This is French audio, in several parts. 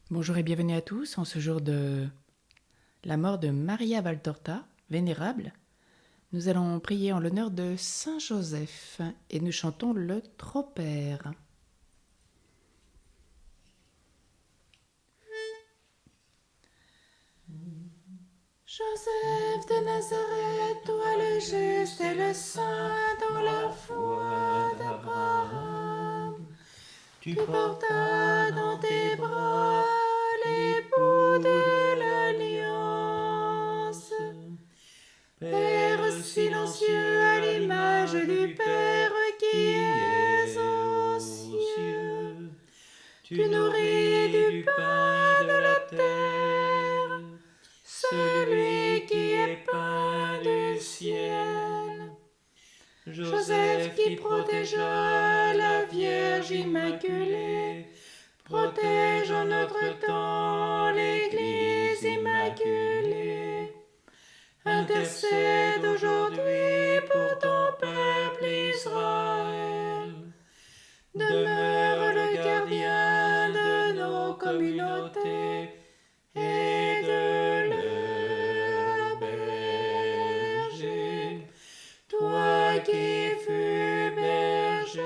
Bonjour et bienvenue à tous en ce jour de la mort de Maria Valtorta, vénérable. Nous allons prier en l'honneur de Saint Joseph et nous chantons le Tropère. Joseph de Nazareth, toi le juste et le saint dans la foi d'Abraham, tu portas dans tes bras l'époux de l'alliance. Père silencieux à l'image du Père qui est aux cieux, tu nourris du pain de la terre celui qui est pain du ciel. Joseph qui protégea la Vierge Immaculée, protège en notre temps l'Église immaculée. Intercède aujourd'hui pour ton peuple Israël. Demeure le gardien de nos communautés et de leur berger. Toi qui fus berger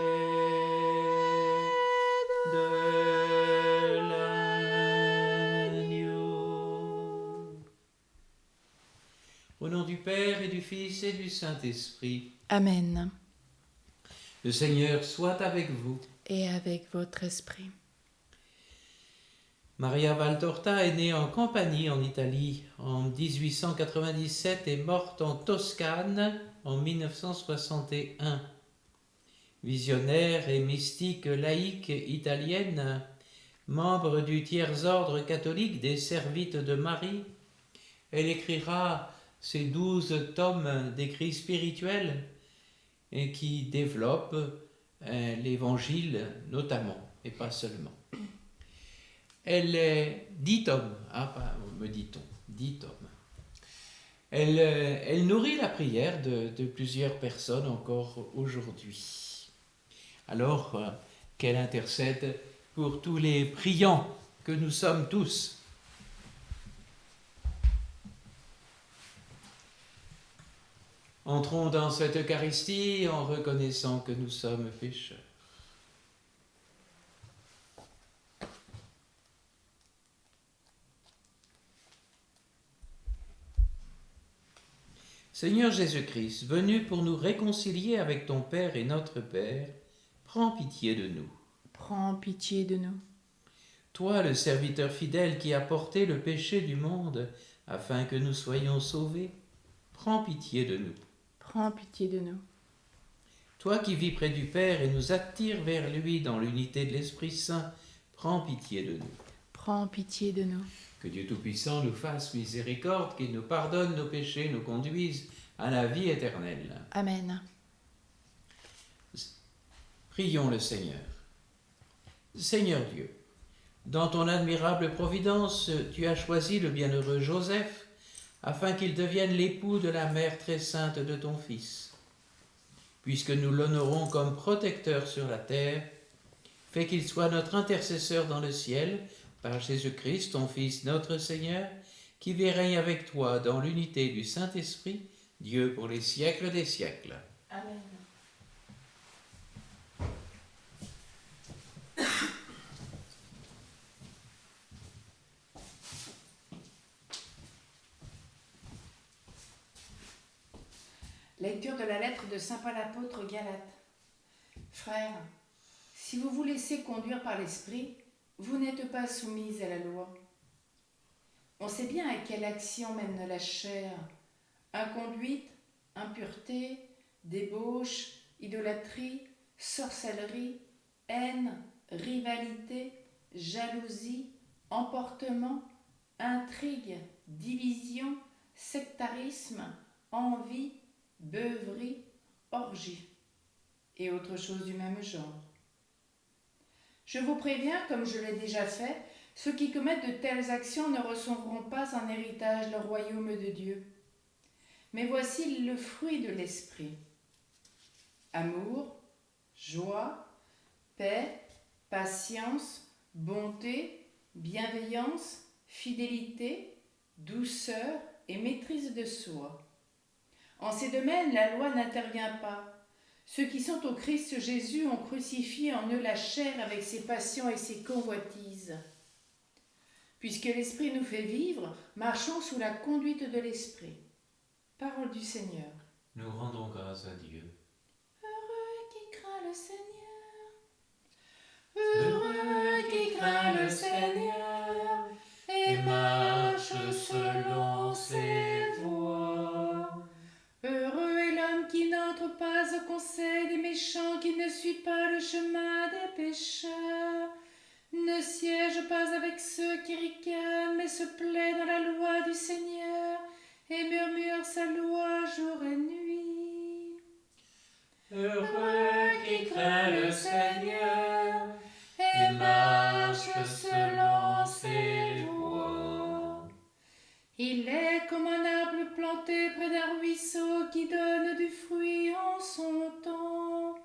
de l'agneau. Au nom du Père et du Fils et du Saint-Esprit. Amen. Le Seigneur soit avec vous. Et avec votre esprit. Maria Valtorta est née en Campanie, en Italie, en 1897 et morte en Toscane en 1961. Visionnaire et mystique laïque italienne, membre du tiers-ordre catholique des Servites de Marie, elle écrira ses 12 tomes d'écrits spirituels et qui développent l'évangile notamment, et pas seulement. Elle est 10 tomes, me dit-on, 10 tomes. Elle nourrit la prière de plusieurs personnes encore aujourd'hui. Alors qu'elle intercède pour tous les priants que nous sommes tous. Entrons dans cette Eucharistie en reconnaissant que nous sommes pécheurs. Seigneur Jésus-Christ, venu pour nous réconcilier avec ton Père et notre Père, prends pitié de nous. Prends pitié de nous. Toi, le serviteur fidèle qui a porté le péché du monde afin que nous soyons sauvés, prends pitié de nous. Prends pitié de nous. Toi qui vis près du Père et nous attires vers lui dans l'unité de l'Esprit Saint, prends pitié de nous. Prends pitié de nous. Que Dieu Tout-Puissant nous fasse miséricorde, qu'il nous pardonne nos péchés, nous conduise à la vie éternelle. Amen. Prions le Seigneur. Seigneur Dieu, dans ton admirable providence, tu as choisi le bienheureux Joseph afin qu'il devienne l'époux de la mère très sainte de ton Fils. Puisque nous l'honorons comme protecteur sur la terre, fais qu'il soit notre intercesseur dans le ciel, par Jésus-Christ, ton Fils, notre Seigneur, qui vit et règne avec toi dans l'unité du Saint-Esprit, Dieu pour les siècles des siècles. Amen. Lecture de la lettre de saint Paul apôtre aux Galates. Frères, si vous vous laissez conduire par l'Esprit, vous n'êtes pas soumis à la loi. On sait bien à quelle action mène la chair: inconduite, impureté, débauche, idolâtrie, sorcellerie, haine, rivalité, jalousie, emportement, intrigue, division, sectarisme, envie, beuverie, orgie et autres choses du même genre. Je vous préviens, comme je l'ai déjà fait, ceux qui commettent de telles actions ne recevront pas en héritage le royaume de Dieu. Mais voici le fruit de l'esprit: amour, joie, paix, patience, bonté, bienveillance, fidélité, douceur et maîtrise de soi. En ces domaines, la loi n'intervient pas. Ceux qui sont au Christ Jésus ont crucifié en eux la chair avec ses passions et ses convoitises. Puisque l'Esprit nous fait vivre, marchons sous la conduite de l'Esprit. Parole du Seigneur. Nous rendons grâce à Dieu. Heureux qui craint le Seigneur. Heureux qui craint le Seigneur et marche selon ses voies. Heureux est l'homme qui n'entre pas au conseil des méchants, qui ne suit pas le chemin des pécheurs, ne siège pas avec ceux qui ricanent, mais se plaît dans la loi du Seigneur et murmure sa loi jour et nuit. Heureux qui craint le Seigneur et marche selon ses voies. Il est comme un arbre planté près d'un ruisseau qui donne du fruit en son temps.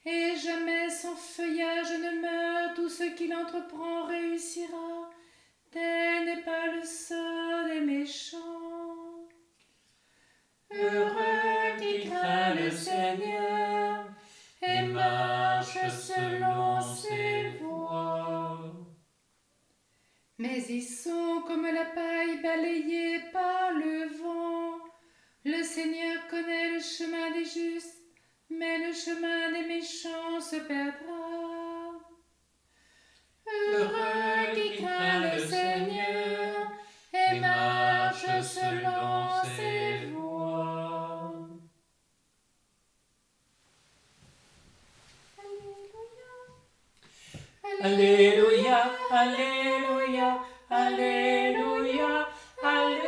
Et jamais son feuillage ne meurt, tout ce qu'il entreprend réussira. Tel n'est pas le sort des méchants. Heureux qui craint le Seigneur et marche selon ses voies. Mais ils sont comme la paille balayée par le vent. Le Seigneur connaît le chemin des justes, mais le chemin des méchants se perdra. Heureux qui craint le Seigneur et marche selon ses voies. Alléluia, Alléluia, Alléluia, Alléluia.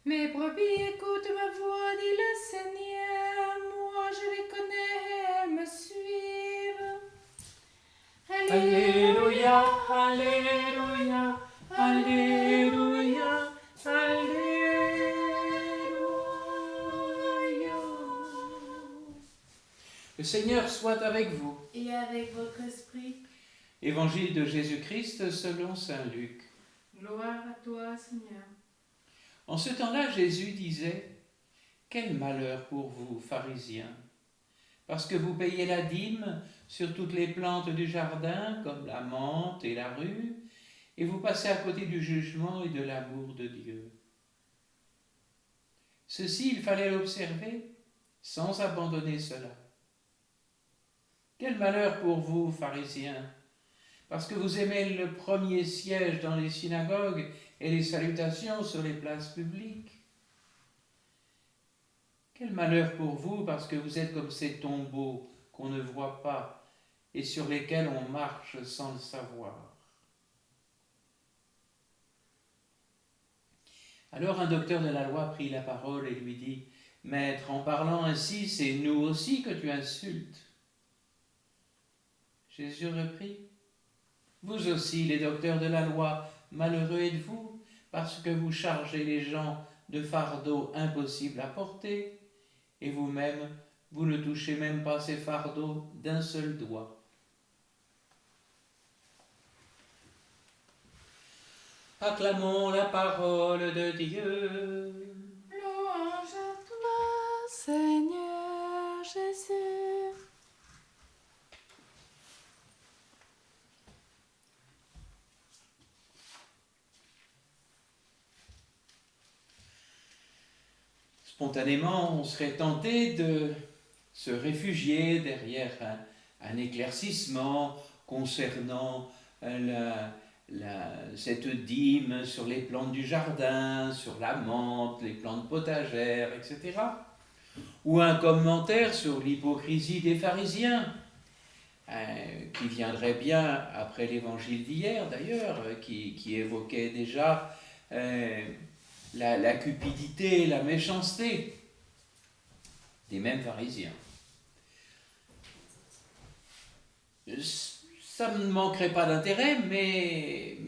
Mes brebis écoutent ma voix, dit le Seigneur. Moi je les connais et elles me suivent. Alléluia, Alléluia, Alléluia, Alléluia. Le Seigneur soit avec vous. Et avec votre esprit. Évangile de Jésus-Christ selon saint Luc. Gloire à toi, Seigneur. En ce temps-là, Jésus disait : « Quel malheur pour vous, pharisiens, parce que vous payez la dîme sur toutes les plantes du jardin, comme la menthe et la rue, et vous passez à côté du jugement et de l'amour de Dieu. Ceci, il fallait l'observer sans abandonner cela. Quel malheur pour vous, pharisiens, parce que vous aimez le premier siège dans les synagogues et les salutations sur les places publiques. Quel malheur pour vous, parce que vous êtes comme ces tombeaux qu'on ne voit pas et sur lesquels on marche sans le savoir. » Alors un docteur de la loi prit la parole et lui dit : « Maître, en parlant ainsi, c'est nous aussi que tu insultes. » Jésus reprit : « Vous aussi, les docteurs de la loi, malheureux êtes-vous, parce que vous chargez les gens de fardeaux impossibles à porter, et vous-même, vous ne touchez même pas ces fardeaux d'un seul doigt. » Acclamons la parole de Dieu. Louange à toi, Seigneur Jésus. Spontanément, on serait tenté de se réfugier derrière un éclaircissement concernant cette dîme sur les plantes du jardin, sur la menthe, les plantes potagères, etc. Ou un commentaire sur l'hypocrisie des pharisiens, qui viendrait bien après l'évangile d'hier d'ailleurs, qui évoquait déjà la cupidité, la méchanceté des mêmes pharisiens. Ça ne manquerait pas d'intérêt, mais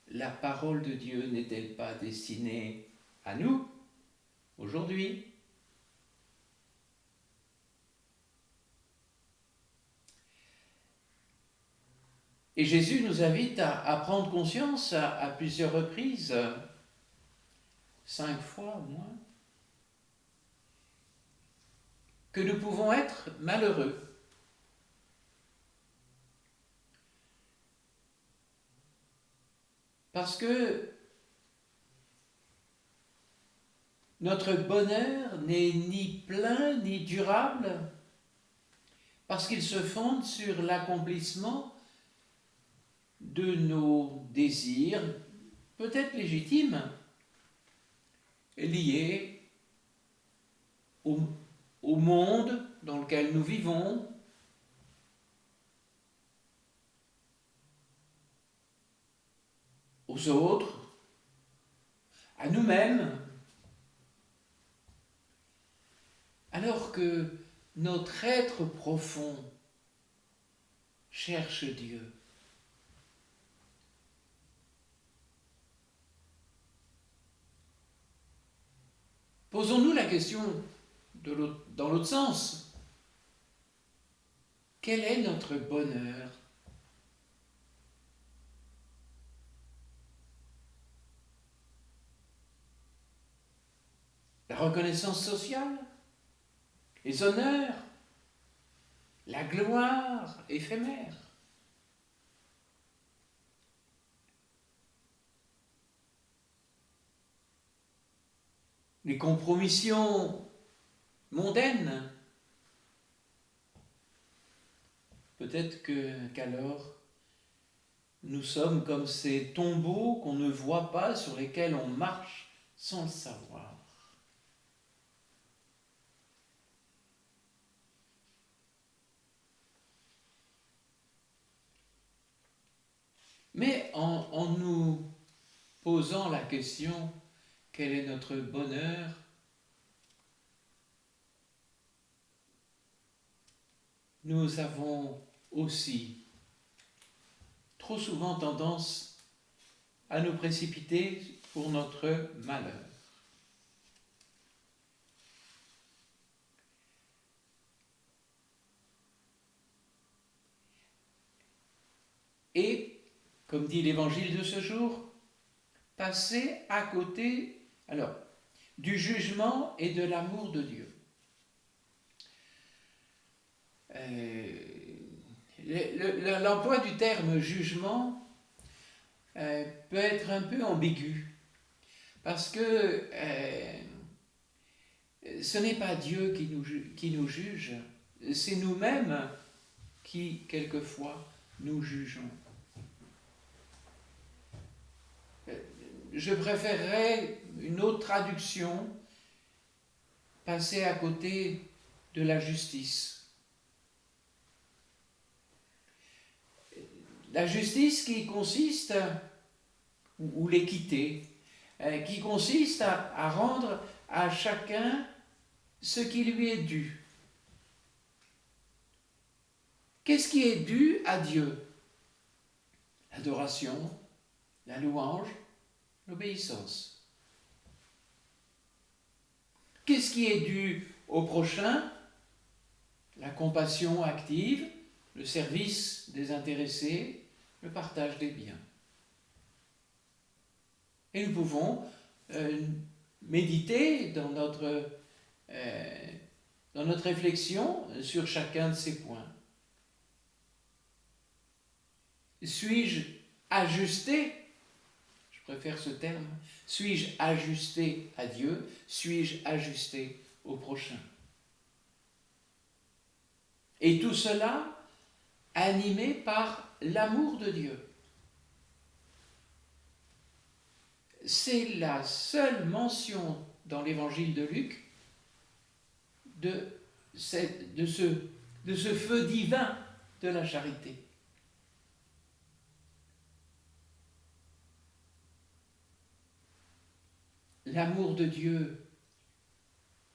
la parole de Dieu n'est-elle pas destinée à nous, aujourd'hui ? Et Jésus nous invite à prendre conscience à plusieurs reprises, 5 fois au moins, que nous pouvons être malheureux. Parce que notre bonheur n'est ni plein ni durable, parce qu'il se fonde sur l'accomplissement de nos désirs, peut-être légitimes, liés au monde dans lequel nous vivons, aux autres, à nous-mêmes, alors que notre être profond cherche Dieu. Posons-nous la question dans l'autre sens. Quel est notre bonheur ? La reconnaissance sociale, les honneurs, la gloire éphémère. Les compromissions mondaines. Peut-être qu'alors, nous sommes comme ces tombeaux qu'on ne voit pas, sur lesquels on marche sans le savoir. Mais en nous posant la question, quel est notre bonheur ? Nous avons aussi trop souvent tendance à nous précipiter pour notre malheur. Et, comme dit l'Évangile de ce jour, passer à côté, du jugement et de l'amour de Dieu. L'emploi du terme jugement peut être un peu ambigu, parce que ce n'est pas Dieu qui nous juge, c'est nous-mêmes qui, quelquefois, nous jugeons. Je préférerais une autre traduction, passer à côté de la justice. La justice qui consiste, ou l'équité, qui consiste à rendre à chacun ce qui lui est dû. Qu'est-ce qui est dû à Dieu ? L'adoration, la louange, l'obéissance. Qu'est-ce qui est dû au prochain ? La compassion active, le service des intéressés, le partage des biens. Et nous pouvons méditer dans notre réflexion sur chacun de ces points. Suis-je ajusté ? Je préfère ce terme. Suis-je ajusté à Dieu ? Suis-je ajusté au prochain ? Et tout cela animé par l'amour de Dieu. C'est la seule mention dans l'évangile de Luc de ce feu divin de la charité. L'amour de Dieu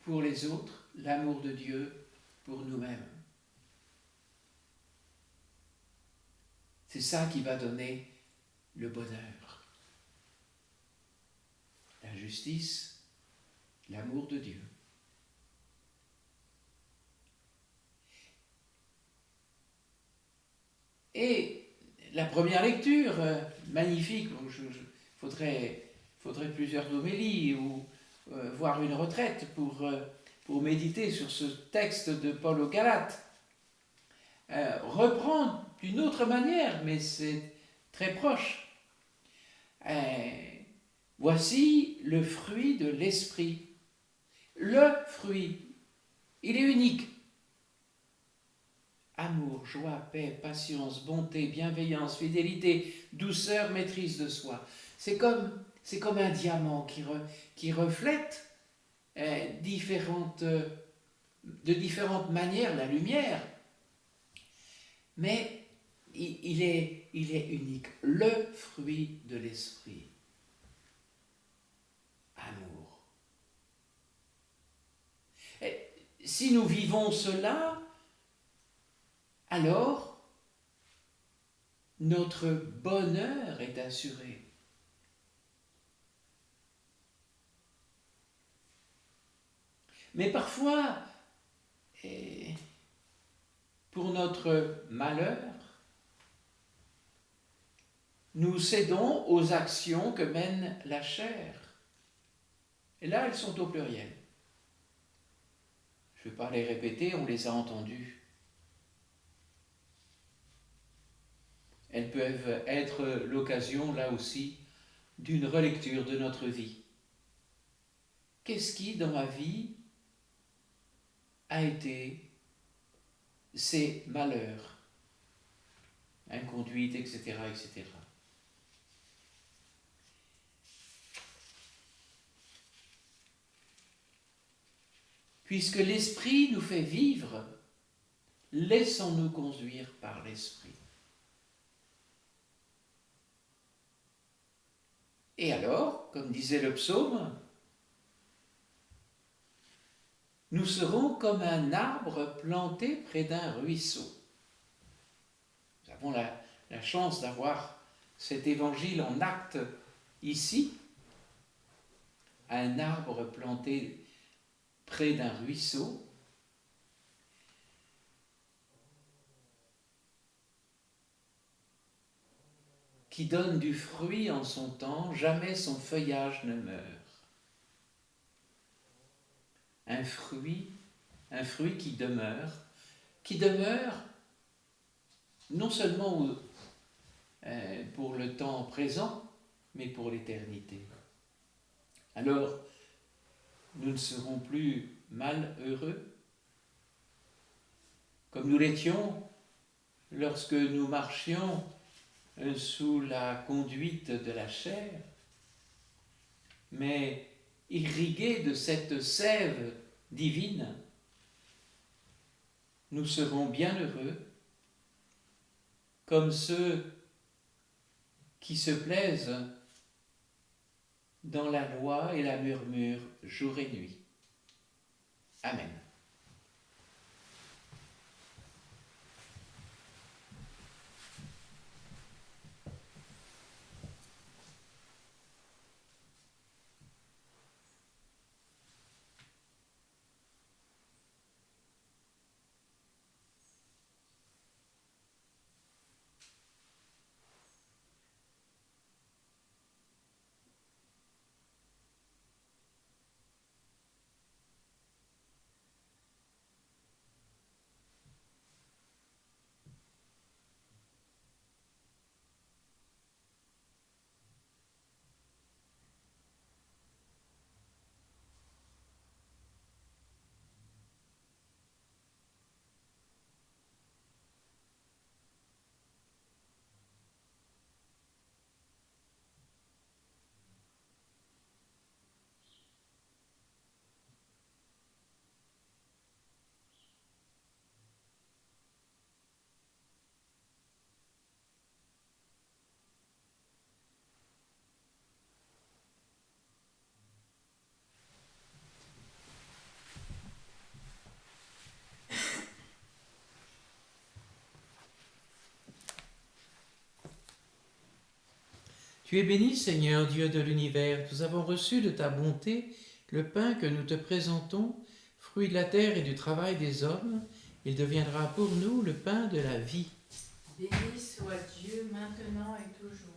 pour les autres, l'amour de Dieu pour nous-mêmes. C'est ça qui va donner le bonheur. La justice, l'amour de Dieu. Et la première lecture, magnifique, faudrait plusieurs homélies ou voire une retraite pour méditer sur ce texte de Paul aux Galates. Reprend d'une autre manière, mais c'est très proche. Voici le fruit de l'esprit. Le fruit, il est unique. Amour, joie, paix, patience, bonté, bienveillance, fidélité, douceur, maîtrise de soi. C'est comme un diamant qui reflète de différentes manières la lumière. Mais il est unique. Le fruit de l'esprit. Amour. Et si nous vivons cela, alors notre bonheur est assuré. Mais parfois, pour notre malheur, nous cédons aux actions que mène la chair. Et là, elles sont au pluriel. Je ne vais pas les répéter, on les a entendues. Elles peuvent être l'occasion, là aussi, d'une relecture de notre vie. Qu'est-ce qui, dans ma vie, a été ces malheurs, inconduite, etc., etc. Puisque l'Esprit nous fait vivre, laissons-nous conduire par l'Esprit. Et alors, comme disait le psaume, nous serons comme un arbre planté près d'un ruisseau. Nous avons la chance d'avoir cet évangile en acte ici, un arbre planté près d'un ruisseau. Qui donne du fruit en son temps, jamais son feuillage ne meurt. Un fruit qui demeure non seulement pour le temps présent, mais pour l'éternité. Alors, nous ne serons plus malheureux, comme nous l'étions lorsque nous marchions sous la conduite de la chair, mais irrigués de cette sève divine, nous serons bien heureux, comme ceux qui se plaisent dans la loi et la murmure jour et nuit. Amen. Tu es béni, Seigneur, Dieu de l'univers. Nous avons reçu de ta bonté le pain que nous te présentons, fruit de la terre et du travail des hommes. Il deviendra pour nous le pain de la vie. Béni soit Dieu maintenant et toujours.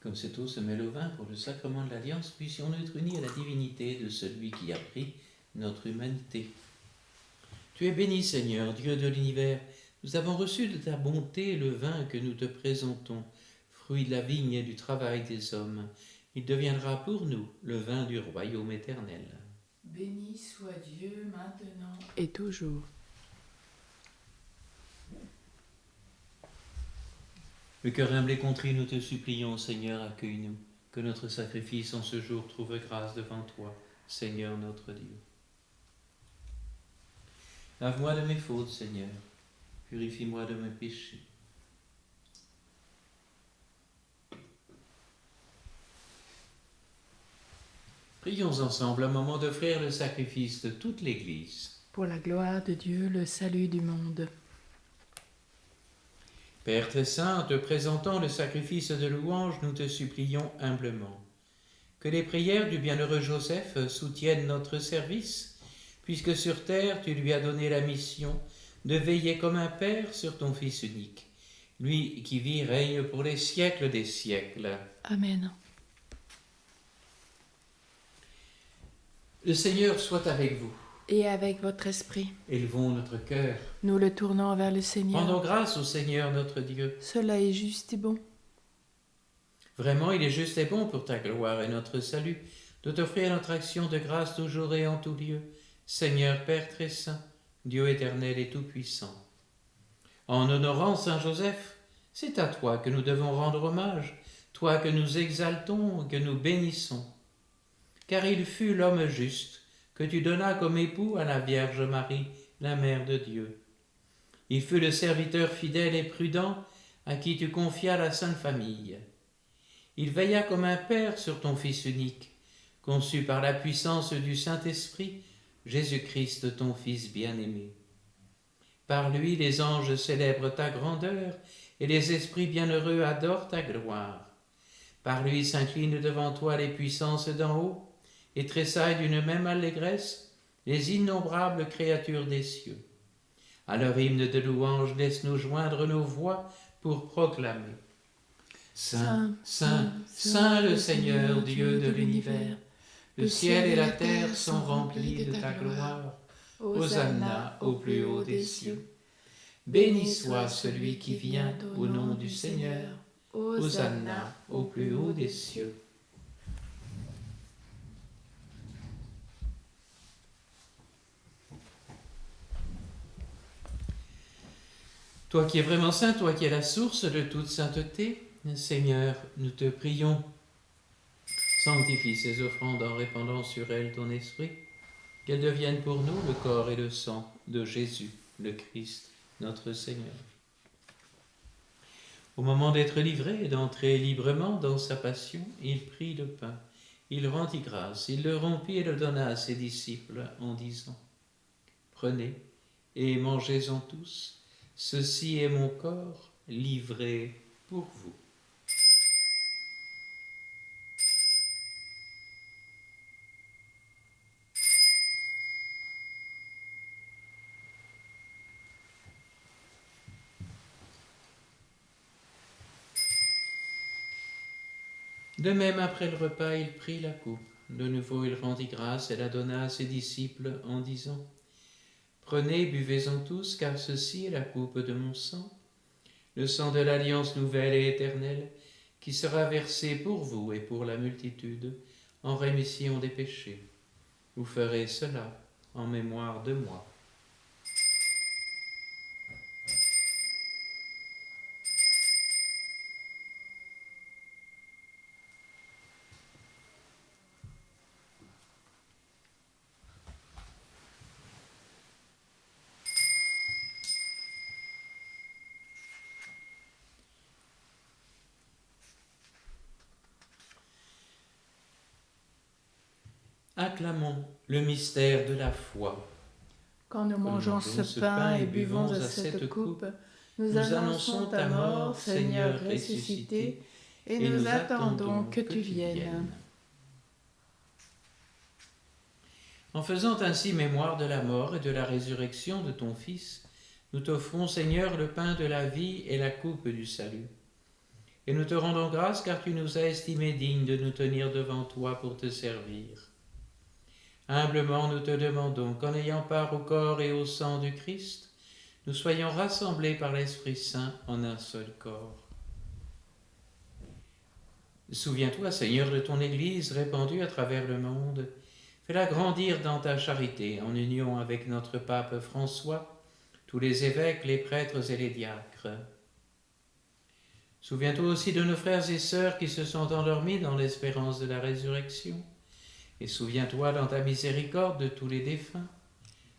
Comme cette eau se mêle au vin pour le sacrement de l'Alliance, puissions-nous être unis à la divinité de celui qui a pris notre humanité. Tu es béni, Seigneur, Dieu de l'univers. Nous avons reçu de ta bonté le vin que nous te présentons, fruit de la vigne et du travail des hommes. Il deviendra pour nous le vin du royaume éternel. Béni soit Dieu maintenant et toujours. Le cœur humble et contrit, nous te supplions, Seigneur, accueille-nous. Que notre sacrifice en ce jour trouve grâce devant toi, Seigneur notre Dieu. Lave-moi de mes fautes, Seigneur. Purifie-moi de mes péchés. Prions ensemble un moment d'offrir le sacrifice de toute l'Église. Pour la gloire de Dieu, le salut du monde. Père très saint, en te présentant le sacrifice de louange, nous te supplions humblement que les prières du bienheureux Joseph soutiennent notre service, puisque sur terre tu lui as donné la mission de veiller comme un père sur ton Fils unique, lui qui vit et règne pour les siècles des siècles. Amen. Le Seigneur soit avec vous. Et avec votre esprit, Élevons notre cœur. nous le tournons vers le Seigneur. Rendons grâce au Seigneur notre Dieu. Cela est juste et bon. Vraiment, il est juste et bon pour ta gloire et notre salut de t'offrir notre action de grâce toujours et en tout lieu, Seigneur Père très saint, Dieu éternel et tout-puissant. En honorant Saint Joseph, c'est à toi que nous devons rendre hommage, toi que nous exaltons, que nous bénissons. Car il fut l'homme juste que tu donnas comme époux à la Vierge Marie, la Mère de Dieu. Il fut le serviteur fidèle et prudent à qui tu confias la Sainte Famille. Il veilla comme un père sur ton Fils unique, conçu par la puissance du Saint-Esprit, Jésus-Christ, ton Fils bien-aimé. Par lui, les anges célèbrent ta grandeur et les esprits bienheureux adorent ta gloire. Par lui s'inclinent devant toi les puissances d'en haut et tressaillent d'une même allégresse les innombrables créatures des cieux. À leur hymne de louange, laisse-nous joindre nos voix pour proclamer. Saint, Saint, Saint le Seigneur, Dieu de l'univers, le ciel et la terre sont remplis de ta gloire. Hosanna au plus haut des cieux. Béni soit celui qui vient au nom du Seigneur. Hosanna au plus haut des cieux. Toi qui es vraiment saint, toi qui es la source de toute sainteté, Seigneur, nous te prions. Sanctifie ces offrandes en répandant sur elles ton esprit, qu'elles deviennent pour nous le corps et le sang de Jésus, le Christ, notre Seigneur. Au moment d'être livré et d'entrer librement dans sa passion, il prit le pain, il rendit grâce, il le rompit et le donna à ses disciples en disant : Prenez et mangez-en tous. Ceci est mon corps livré pour vous. De même, après le repas, il prit la coupe. De nouveau, il rendit grâce et la donna à ses disciples en disant : Prenez, buvez-en tous, car ceci est la coupe de mon sang, le sang de l'alliance nouvelle et éternelle, qui sera versé pour vous et pour la multitude, en rémission des péchés. Vous ferez cela en mémoire de moi. Acclamons le mystère de la foi. Quand nous mangeons ce pain et buvons à cette coupe, nous annonçons ta mort, Seigneur ressuscité, et nous attendons que tu viennes. En faisant ainsi mémoire de la mort et de la résurrection de ton Fils, nous t'offrons, Seigneur, le pain de la vie et la coupe du salut. Et nous te rendons grâce car tu nous as estimés dignes de nous tenir devant toi pour te servir. Humblement nous te demandons qu'en ayant part au corps et au sang du Christ, nous soyons rassemblés par l'Esprit Saint en un seul corps. Souviens-toi, Seigneur, de ton Église répandue à travers le monde. Fais-la grandir dans ta charité, en union avec notre pape François, tous les évêques, les prêtres et les diacres. Souviens-toi aussi de nos frères et sœurs qui se sont endormis dans l'espérance de la résurrection. Et souviens-toi dans ta miséricorde de tous les défunts.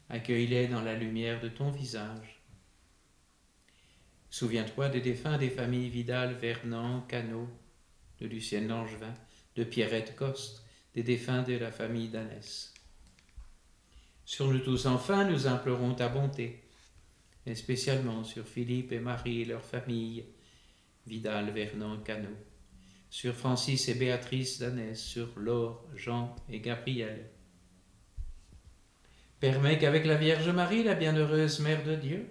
Accueille-les dans la lumière de ton visage. Souviens-toi des défunts des familles Vidal, Vernant, Cano, de Lucienne Langevin, de Pierrette Coste, des défunts de la famille d'Annès. Sur nous tous enfin, nous implorons ta bonté, et spécialement sur Philippe et Marie et leurs familles, Vidal, Vernant, Cano, sur Francis et Béatrice d'Annès, sur Laure, Jean et Gabriel. Permets qu'avec la Vierge Marie, la bienheureuse Mère de Dieu,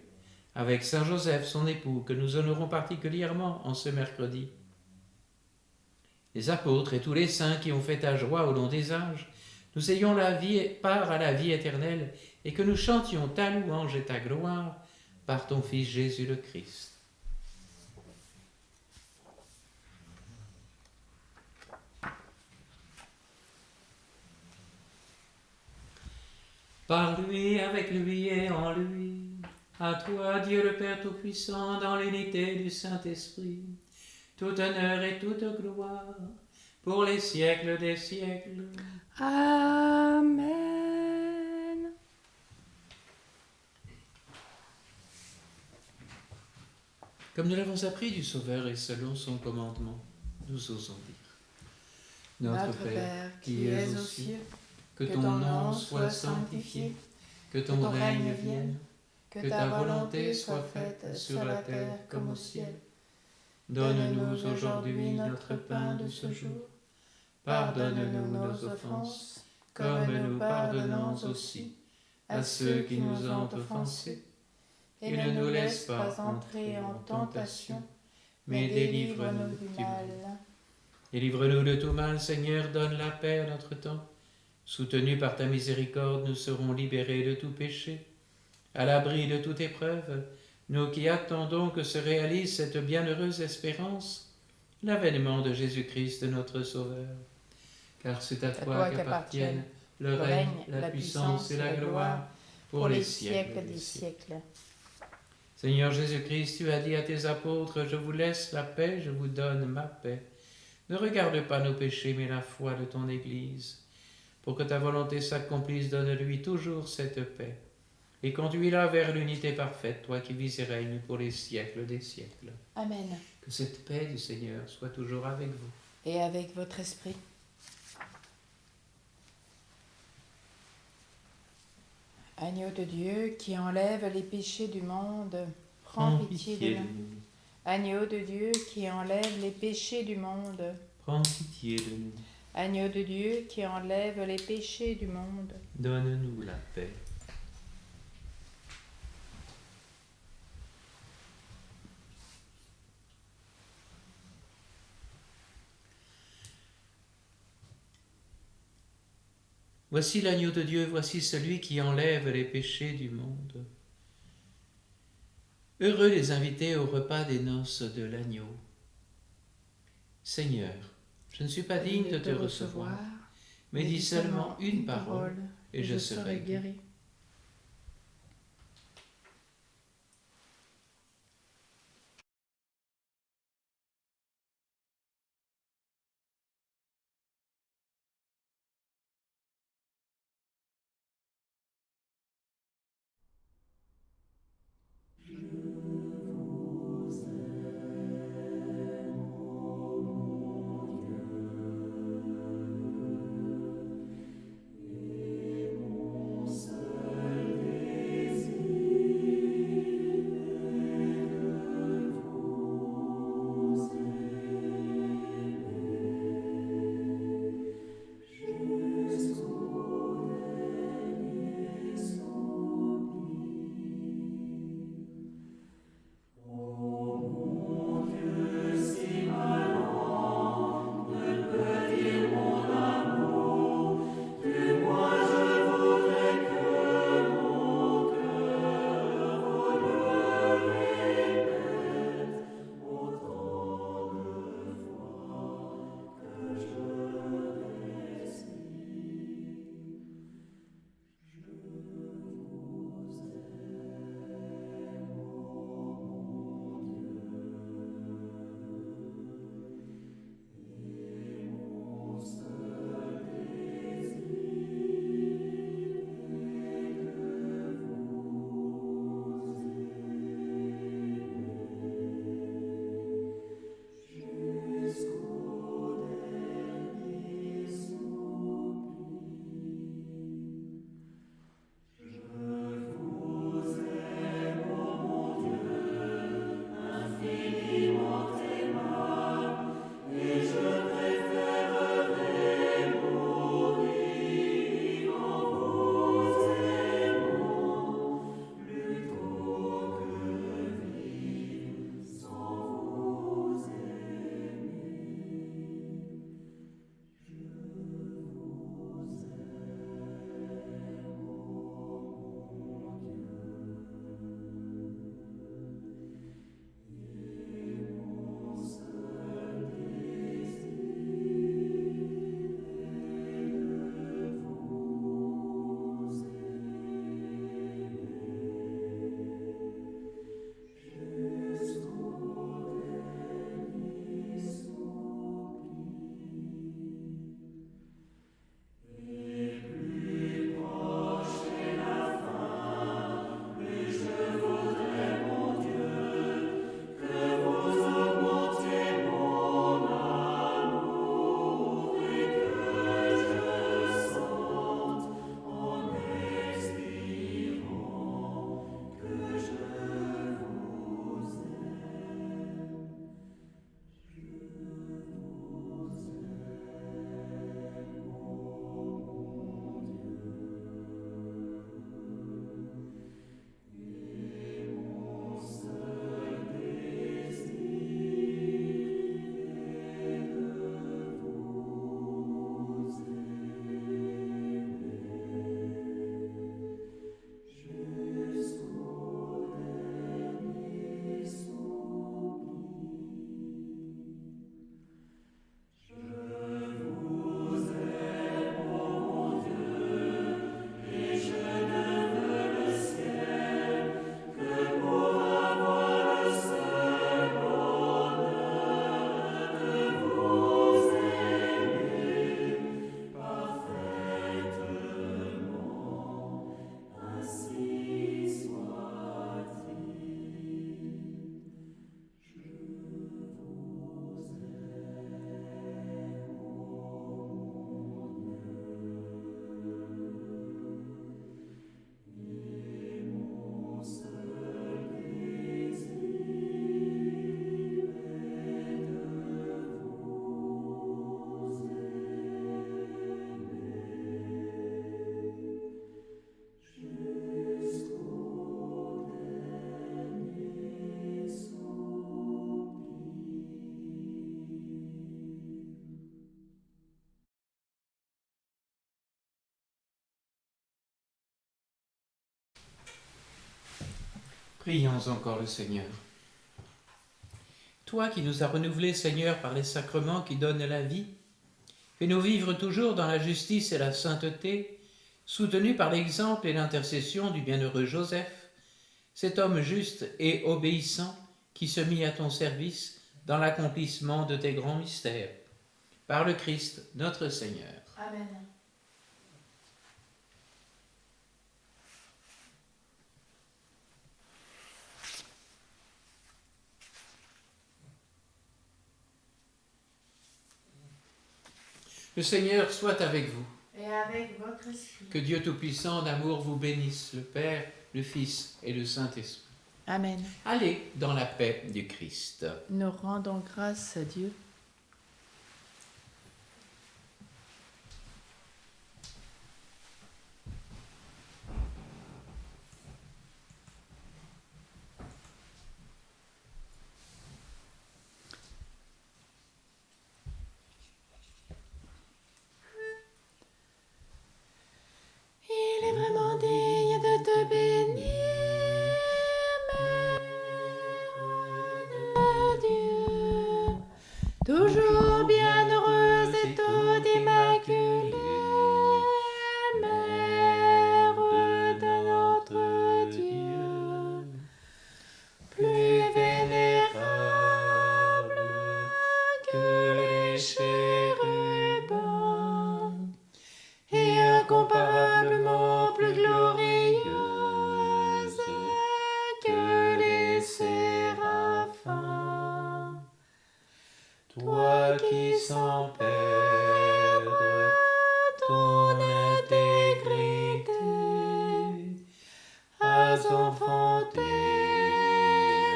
avec Saint Joseph, son époux, que nous honorons particulièrement en ce mercredi, les apôtres et tous les saints qui ont fait ta joie au long des âges, nous ayons part à la vie éternelle et que nous chantions ta louange et ta gloire par ton Fils Jésus le Christ. Par lui, avec lui et en lui, à toi, Dieu le Père Tout-Puissant, dans l'unité du Saint-Esprit, tout honneur et toute gloire, pour les siècles des siècles. Amen. Comme nous l'avons appris du Sauveur et selon son commandement, nous osons dire. Notre Père, qui es aux cieux, que ton nom soit sanctifié, que ton règne vienne, que ta volonté soit faite sur la terre comme au ciel. Donne-nous aujourd'hui notre pain de ce jour. Pardonne-nous nos offenses, comme nous pardonnons aussi à ceux qui nous ont offensés. Et ne nous laisse pas entrer en tentation, mais délivre-nous du mal. Délivre-nous de tout mal, Seigneur, donne la paix à notre temps. Soutenus par ta miséricorde, nous serons libérés de tout péché. À l'abri de toute épreuve, nous qui attendons que se réalise cette bienheureuse espérance, l'avènement de Jésus-Christ notre Sauveur. Car c'est à toi qu'appartiennent le règne, la puissance et la gloire pour les siècles des siècles. Seigneur Jésus-Christ, tu as dit à tes apôtres, je vous laisse la paix, je vous donne ma paix. Ne regarde pas nos péchés, mais la foi de ton Église. Pour que ta volonté s'accomplisse, donne-lui toujours cette paix. Et conduis-la vers l'unité parfaite, toi qui vis et règnes pour les siècles des siècles. Amen. Que cette paix du Seigneur soit toujours avec vous. Et avec votre esprit. Agneau de Dieu qui enlève les péchés du monde, prends pitié de nous. Agneau de Dieu qui enlève les péchés du monde, prends pitié de nous. Agneau de Dieu qui enlève les péchés du monde, donne-nous la paix. Voici l'agneau de Dieu, voici celui qui enlève les péchés du monde. Heureux les invités au repas des noces de l'agneau. Seigneur, je ne suis pas digne de te recevoir, mais dis seulement une parole, et je serai guéri. Prions encore le Seigneur. Toi qui nous as renouvelés, Seigneur, par les sacrements qui donnent la vie, fais-nous vivre toujours dans la justice et la sainteté, soutenus par l'exemple et l'intercession du bienheureux Joseph, cet homme juste et obéissant qui se mit à ton service dans l'accomplissement de tes grands mystères. Par le Christ, notre Seigneur. Amen. Le Seigneur soit avec vous. Et avec votre esprit. Que Dieu Tout-Puissant d'amour vous bénisse, le Père, le Fils et le Saint-Esprit. Amen. Allez dans la paix du Christ. Nous rendons grâce à Dieu. Il est vraiment digne de te bénir, Mère de Dieu, toujours bienheureuse et toute immaculée, Mère de notre Dieu, plus vénérable que les chérubins et incomparablement plus glorieuse que les séraphins. Toi qui sans perdre ton intégrité as enfanté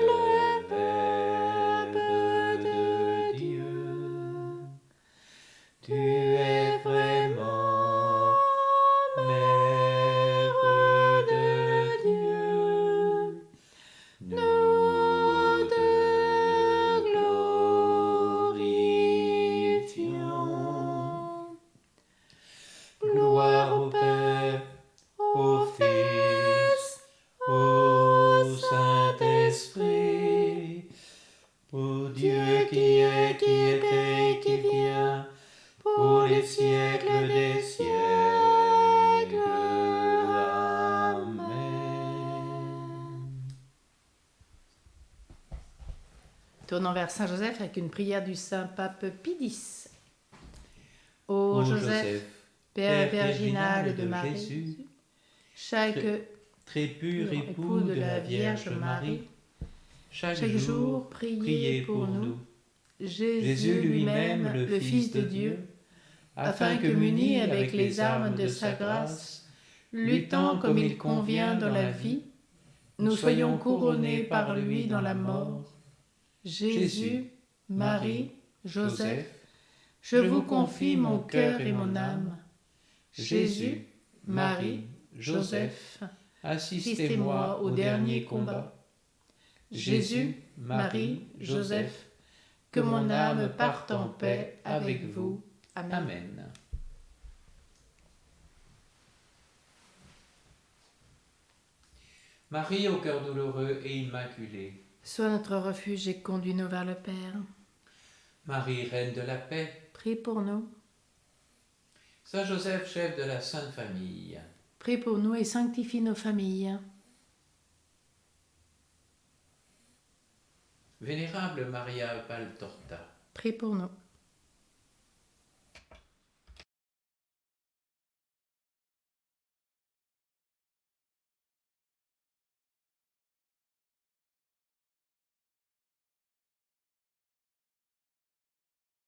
le Verbe de Dieu, tu es vraiment Mère de Dieu, nous te glorifions. Gloire au Père, au Fils, au Saint-Esprit, au Dieu qui est, qui était et qui vient, pour les siècles des siècles. Amen. Tournons vers Saint Joseph avec une prière du Saint Pape Pie X. Ô Joseph, Père virginal de Marie, Jésus, chaque très pur époux de la Vierge Marie, chaque jour priez pour nous. Jésus lui-même, le Fils de Dieu, afin que muni avec les armes de sa grâce, luttant comme il convient dans la vie, nous soyons couronnés par lui dans la mort. Jésus, Marie, Joseph, je vous confie mon cœur et mon âme. Jésus, Marie, Joseph, assistez-moi au dernier combat. Jésus, Marie, Joseph, que mon âme parte en paix avec vous. Amen. Amen. Marie au cœur douloureux et immaculé, Sois notre refuge et conduis-nous vers le Père. Marie, Reine de la paix, Prie pour nous. Saint Joseph, chef de la Sainte Famille, Prie pour nous et sanctifie nos familles. Vénérable Maria Valtorta, Prie pour nous.